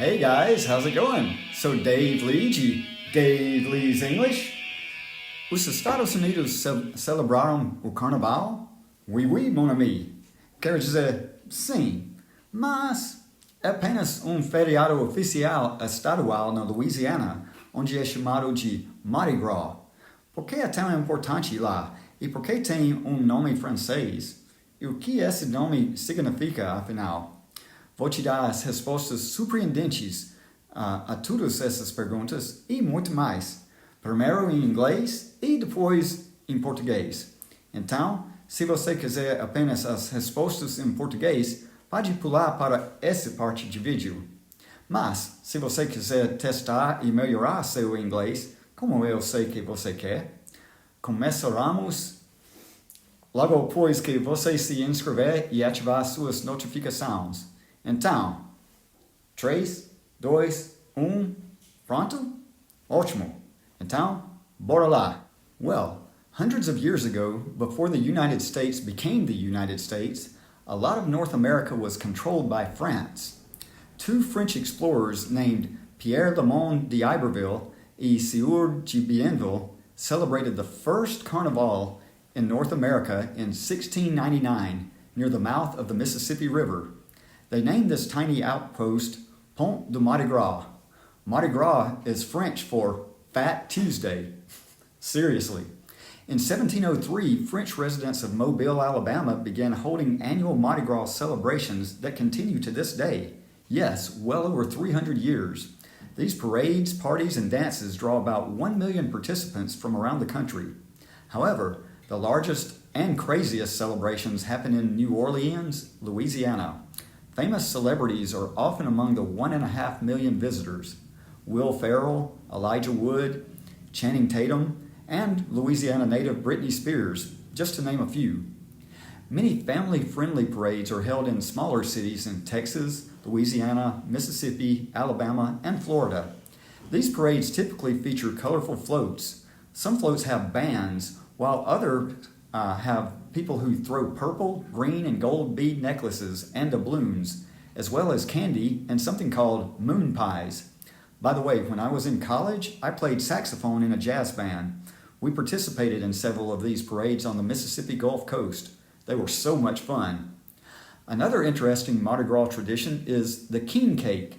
Hey guys, how's it going? Sou Dave Lee de Dave Lee's English. Os Estados Unidos celebraram o Carnaval? Oui, oui, mon ami. Quero dizer, sim, mas é apenas feriado oficial estadual na Louisiana, onde é chamado de Mardi Gras. Por que é tão importante lá? E por que tem nome francês? E o que esse nome significa, afinal? Vou te dar as respostas surpreendentes a todas essas perguntas e muito mais. Primeiro em inglês e depois em português. Então, se você quiser apenas as respostas em português, pode pular para essa parte de vídeo. Mas, se você quiser testar e melhorar seu inglês, como eu sei que você quer, começaremos logo depois que você se inscrever e ativar suas notificações. Então, 3, 2, 1, pronto? Ótimo! Então, bora lá! Well, hundreds of years ago, before the United States became the United States, a lot of North America was controlled by France. Two French explorers named Pierre Lamond d'Iberville and Sieur de Bienville celebrated the first Carnaval in North America in 1699 near the mouth of the Mississippi River. They named this tiny outpost Pont de Mardi Gras. Mardi Gras is French for Fat Tuesday. Seriously. In 1703, French residents of Mobile, Alabama began holding annual Mardi Gras celebrations that continue to this day. Yes, well over 300 years. These parades, parties, and dances draw about 1 million participants from around the country. However, the largest and craziest celebrations happen in New Orleans, Louisiana. Famous celebrities are often among the 1.5 million visitors. Will Ferrell, Elijah Wood, Channing Tatum, and Louisiana native Britney Spears, just to name a few. Many family-friendly parades are held in smaller cities in Texas, Louisiana, Mississippi, Alabama, and Florida. These parades typically feature colorful floats. Some floats have bands, while others have people who throw purple, green, and gold bead necklaces and doubloons, as well as candy and something called moon pies. By the way, when I was in college, I played saxophone in a jazz band. We participated in several of these parades on the Mississippi Gulf Coast. They were so much fun. Another interesting Mardi Gras tradition is the king cake.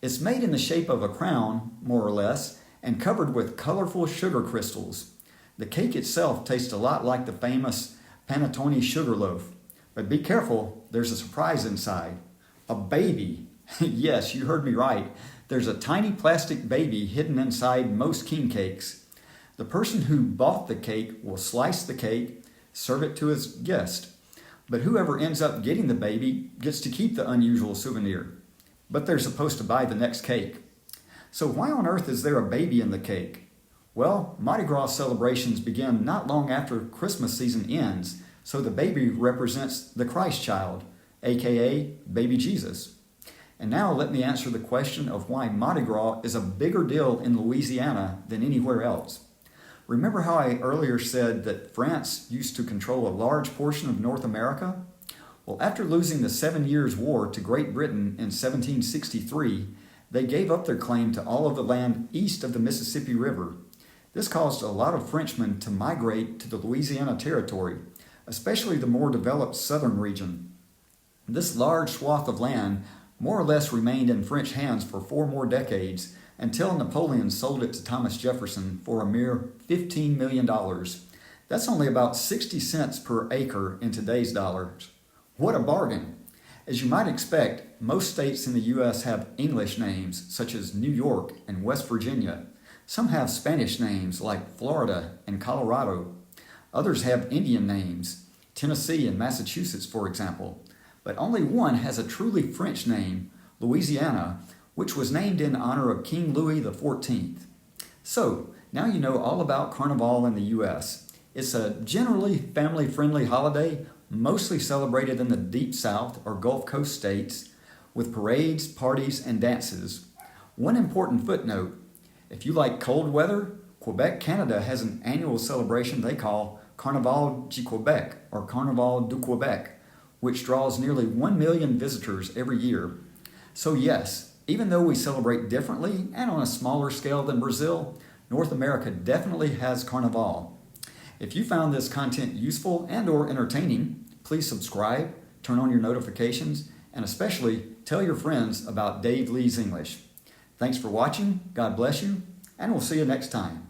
It's made in the shape of a crown, more or less, and covered with colorful sugar crystals. The cake itself tastes a lot like the famous panettone sugar loaf. But be careful, there's a surprise inside. A baby. Yes, you heard me right. There's a tiny plastic baby hidden inside most king cakes. The person who bought the cake will slice the cake, serve it to his guest. But whoever ends up getting the baby gets to keep the unusual souvenir. But they're supposed to buy the next cake. So why on earth is there a baby in the cake? Well, Mardi Gras celebrations begin not long after Christmas season ends, so the baby represents the Christ child, aka baby Jesus. And now let me answer the question of why Mardi Gras is a bigger deal in Louisiana than anywhere else. Remember how I earlier said that France used to control a large portion of North America? Well, after losing the 7 Years' War to Great Britain in 1763, they gave up their claim to all of the land east of the Mississippi River. This caused a lot of Frenchmen to migrate to the Louisiana Territory, especially the more developed southern region. This large swath of land more or less remained in French hands for 4 more decades until Napoleon sold it to Thomas Jefferson for a mere $15 million. That's only about 60 cents per acre in today's dollars. What a bargain! As you might expect, most states in the U.S. have English names, such as New York and West Virginia. Some have Spanish names like Florida and Colorado. Others have Indian names, Tennessee and Massachusetts, for example. But only one has a truly French name, Louisiana, which was named in honor of King Louis XIV. So, now you know all about Carnaval in the U.S. It's a generally family-friendly holiday, mostly celebrated in the Deep South or Gulf Coast states, with parades, parties, and dances. One important footnote: if you like cold weather, Quebec, Canada has an annual celebration they call Carnaval du Québec or Carnaval du Québec, which draws nearly 1 million visitors every year. So yes, even though we celebrate differently and on a smaller scale than Brazil, North America definitely has Carnaval. If you found this content useful and or entertaining, please subscribe, turn on your notifications, and especially tell your friends about Dave Lee's English. Thanks for watching, God bless you, and we'll see you next time.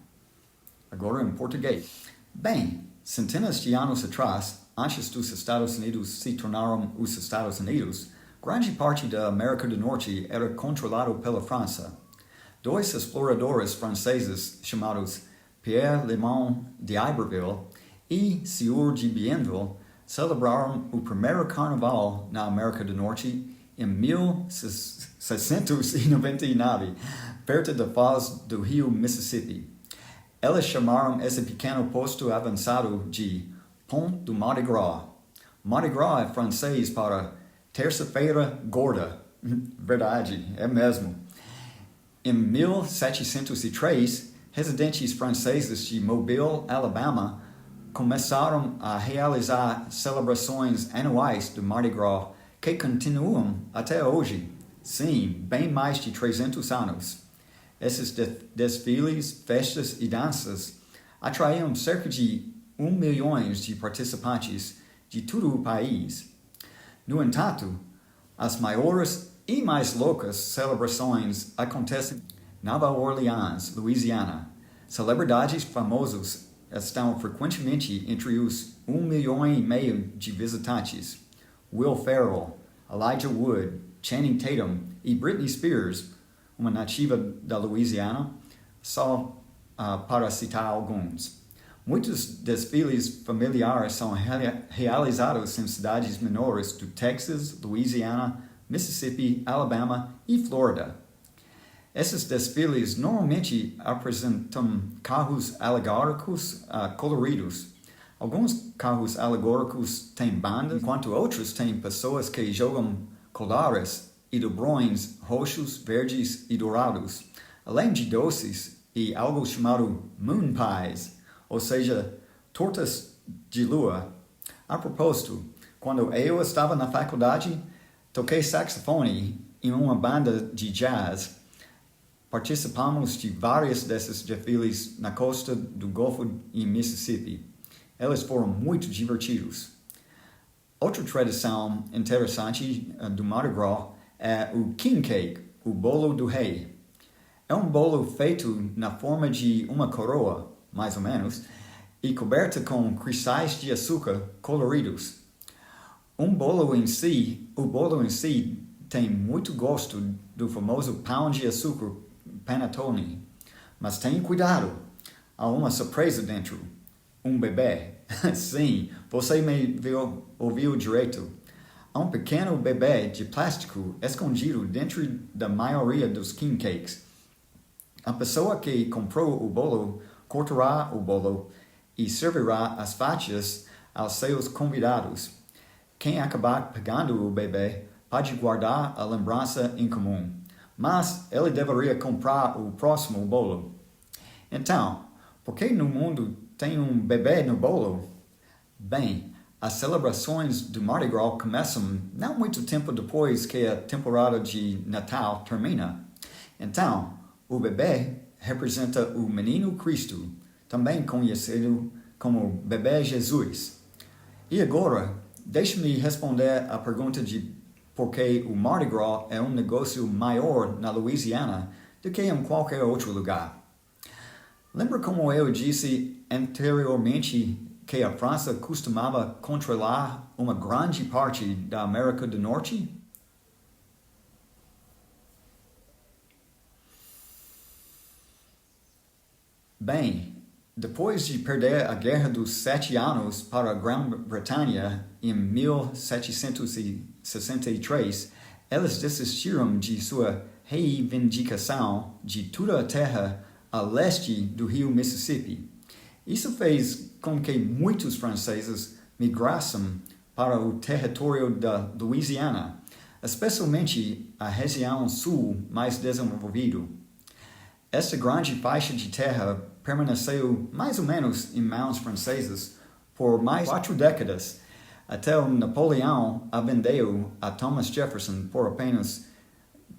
Agora em português. Bem, centenas de anos atrás, antes dos Estados Unidos se tornaram os Estados Unidos, grande parte da América do Norte era controlado pela França. Dois exploradores franceses chamados Pierre Lemon de Iberville e Sieur de Bienville celebraram o primeiro Carnaval na América do Norte em 1699, perto da foz do rio Mississippi. Eles chamaram esse pequeno posto avançado de Pont do Mardi Gras. Mardi Gras é francês para terça-feira gorda. Verdade, é mesmo. Em 1703, residentes franceses de Mobile, Alabama, começaram a realizar celebrações anuais do Mardi Gras que continuam até hoje. Sim, bem mais de 300 anos. Esses desfiles, festas e danças atraíam cerca de 1 milhão de participantes de todo o país. No entanto, as maiores e mais loucas celebrações acontecem em Nova Orleans, Louisiana. Celebridades famosos estão frequentemente entre os 1,5 milhão de visitantes. Will Ferrell, Elijah Wood, Channing Tatum e Britney Spears, uma nativa da Louisiana, só para citar alguns. Muitos desfiles familiares são realizados em cidades menores do Texas, Louisiana, Mississippi, Alabama e Flórida. Esses desfiles normalmente apresentam carros alegóricos coloridos. Alguns carros alegóricos têm bandas, enquanto outros têm pessoas que jogam colares e dobrões roxos, verdes e dourados, além de doces e algo chamado moon pies, ou seja, tortas de lua. A propósito, quando eu estava na faculdade, toquei saxofone em uma banda de jazz. Participamos de vários desses desfiles na costa do Golfo em Mississippi. Eles foram muito divertidos. Outra tradição interessante do Mardi Gras é o king cake, o bolo do rei. É um bolo feito na forma de uma coroa, mais ou menos, e coberta com cristais de açúcar coloridos. O bolo em si tem muito gosto do famoso pão de açúcar panettone. Mas tenha cuidado, há uma surpresa dentro. Um bebê. Sim, você me ouviu direito. Há um pequeno bebê de plástico escondido dentro da maioria dos king cakes. A pessoa que comprou o bolo cortará o bolo e servirá as fatias aos seus convidados. Quem acabar pegando o bebê pode guardar a lembrança em comum, mas ele deveria comprar o próximo bolo. Então, por que no mundo tem um bebê no bolo? Bem, as celebrações do Mardi Gras começam não muito tempo depois que a temporada de Natal termina. Então, o bebê representa o Menino Cristo, também conhecido como Bebê Jesus. E agora, deixe-me responder a pergunta de por que o Mardi Gras é um negócio maior na Louisiana do que em qualquer outro lugar. Lembra como eu disse anteriormente que a França costumava controlar uma grande parte da América do Norte? Bem, depois de perder a Guerra dos 7 Anos para a Grã-Bretanha em 1763, eles desistiram de sua reivindicação de toda a terra a leste do rio Mississippi. Isso fez com que muitos franceses migrassem para o território da Louisiana, especialmente a região sul mais desenvolvida. Esta grande faixa de terra permaneceu mais ou menos em mãos francesas por mais 4 décadas, até o Napoleão a vendeu a Thomas Jefferson por apenas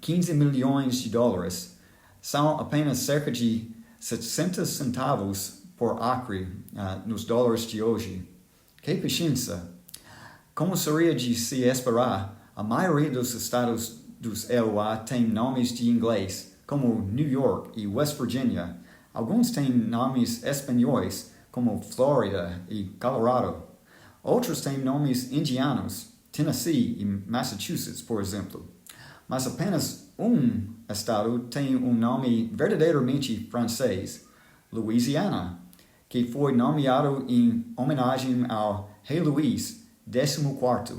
15 milhões de dólares. São apenas cerca de 700 centavos por acre nos dólares de hoje. Que pechincha! Como seria de se esperar, a maioria dos estados dos EUA tem nomes de inglês, como New York e West Virginia. Alguns têm nomes espanhóis, como Flórida e Colorado. Outros têm nomes indianos, Tennessee e Massachusetts, por exemplo. Mas apenas um estado tem um nome verdadeiramente francês, Louisiana, que foi nomeado em homenagem ao Rei Luís XIV.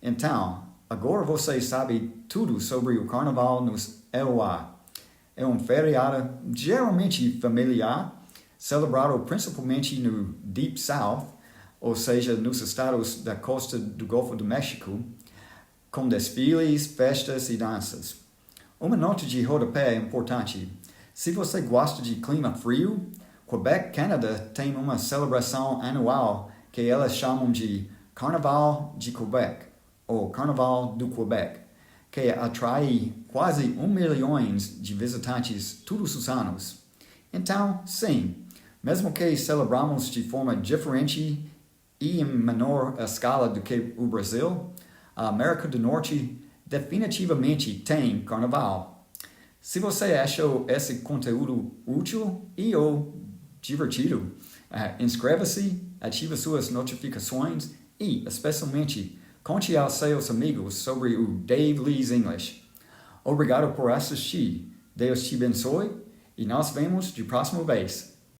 Então, agora você sabe tudo sobre o Carnaval nos EUA. É um feriado geralmente familiar, celebrado principalmente no Deep South, ou seja, nos estados da costa do Golfo do México, com desfiles, festas e danças. Uma nota de rodapé importante. Se você gosta de clima frio, Quebec, Canadá tem uma celebração anual que elas chamam de Carnaval de Quebec, ou Carnaval do Quebec, que atrai quase 1 milhão de visitantes todos os anos. Então, sim, mesmo que celebramos de forma diferente e em menor escala do que o Brasil, a América do Norte definitivamente tem Carnaval. Se você achou esse conteúdo útil e ou divertido, inscreva-se, ative suas notificações e, especialmente, conte aos seus amigos sobre o Dave Lee's English. Obrigado por assistir. Deus te abençoe e nos vemos de próxima vez.